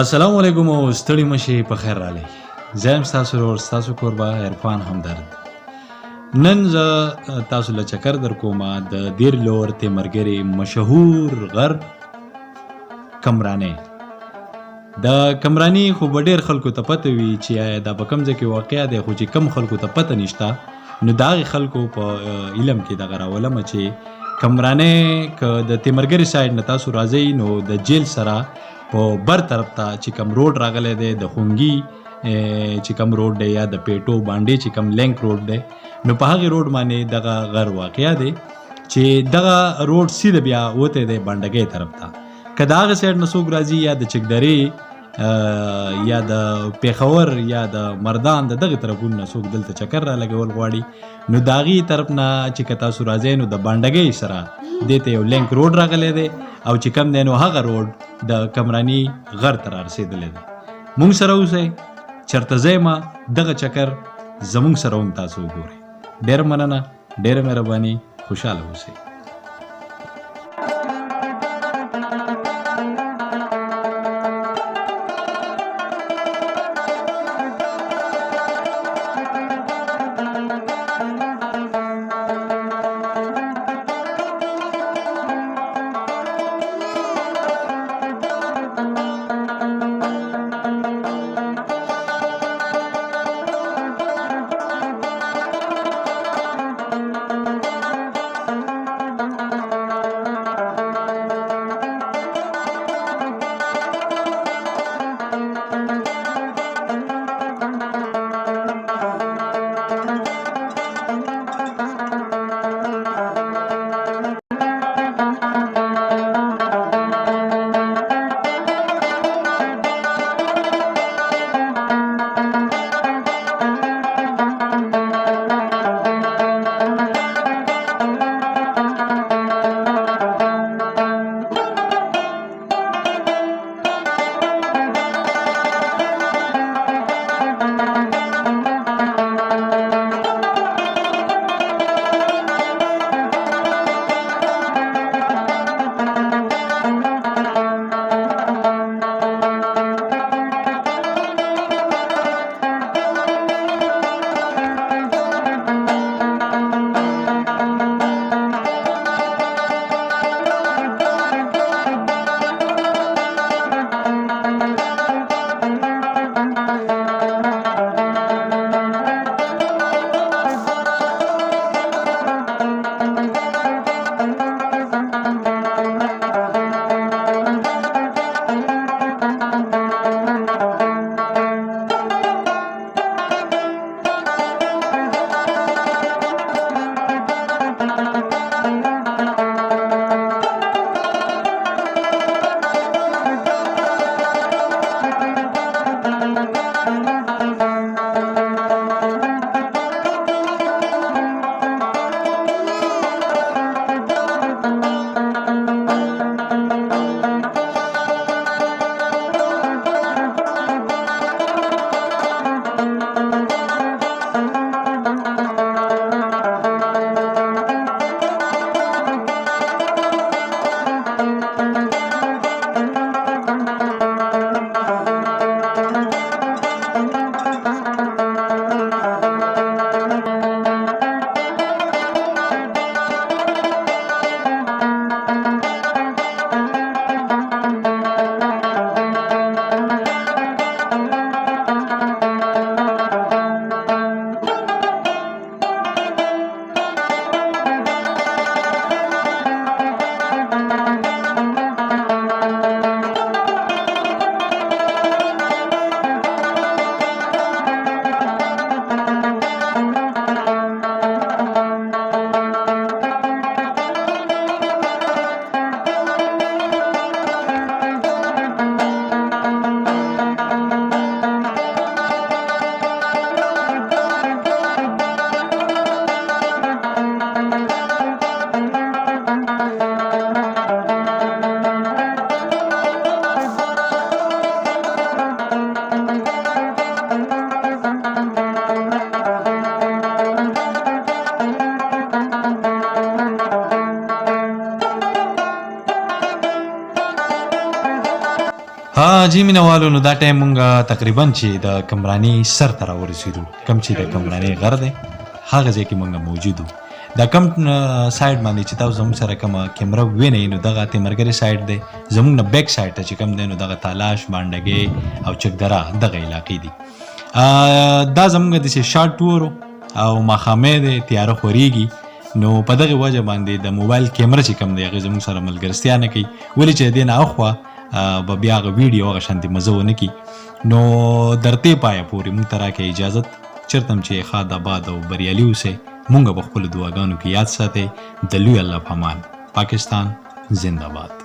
السلام علیکم او ستړي مشي په خیر رالی. زم تاسو ورور تاسو کوربه عرفان همدرد. نن زه تاسو له چکر در کومه د دیر لور ته مرګري مشهور غر کمرانه. د کمرانی خو ډیر خلکو ته پته وی چې دا په کوم ځای کې واقع دی، خو چې کم خلکو ته پته نشته نو دا خلکو په علم کې د غراولم چې کمرانه ک د تیمرګری سایډ نه تاسو راځي نو د جیل سره په بر طرف ته چې کم روډ راغلی دی د خونګي چې کم روډ دی یا د پیټو باندې چې کم لینک روډ دی نو په هغه روډ باندې دغه غر واقع دی چې دغه روډ سیده بیا وته دی باندګي طرف ته که د هغه سایډ نه څوک راځي یا د چکدرې یا د پیښور یا د مردان د دغه طرفونو نه څوک دلته چکر را لګول غواړي نو د هغې طرف نه چې که تاسو راځئ نو د باندګۍ سره دې ته یو لینک روډ راغلی دی او چې کم دی نو هغه روډ د کمرانی غر ته را رسېدلی دی. مونږ سره اوسئ، چېرته ځئ ما دغه چکر زمونږ سره هم تاسو وګورئ. ډېره مننه، ډېره مهرباني، خوشحاله اوسئ. ها جی مینوالو نو دا ټایم مونږه تقریبا چې د کمرانی سر ته راورسېدو، کم چې د کمرانی غر دی هغه ځای کې مونږ موجود وو. دا کم سایډ باندې چې تاسو زموږ سره کومه کیمره وینئ نو دغه تیمرګرې سایډ دی، زموږ نه بیک سایډ ته چې کوم دی نو دغه تالاش، بانډګۍ او چکدره دغه علاقې دي. دا زموږ داسې شارټ ټور او ماښامې دی، تیاره خورېږي، نو په دغې وجه باندې د موبایل کیمره چې کوم دی هغې زموږ سره ملګرستیا نه کوي، ولې چې د دې نه اخوا به بیا هغه ویډیو هغه شانتې مزه ونه کړي. نو درتې پایه پورې موږ ته راکړئ اجازت، چېرته هم چې ښاد آباد او بریالي اوسئ. مونږ به خپلو دعاګانو کې یاد ساتئ. د لوی الله په امان. پاکستان زنده باد.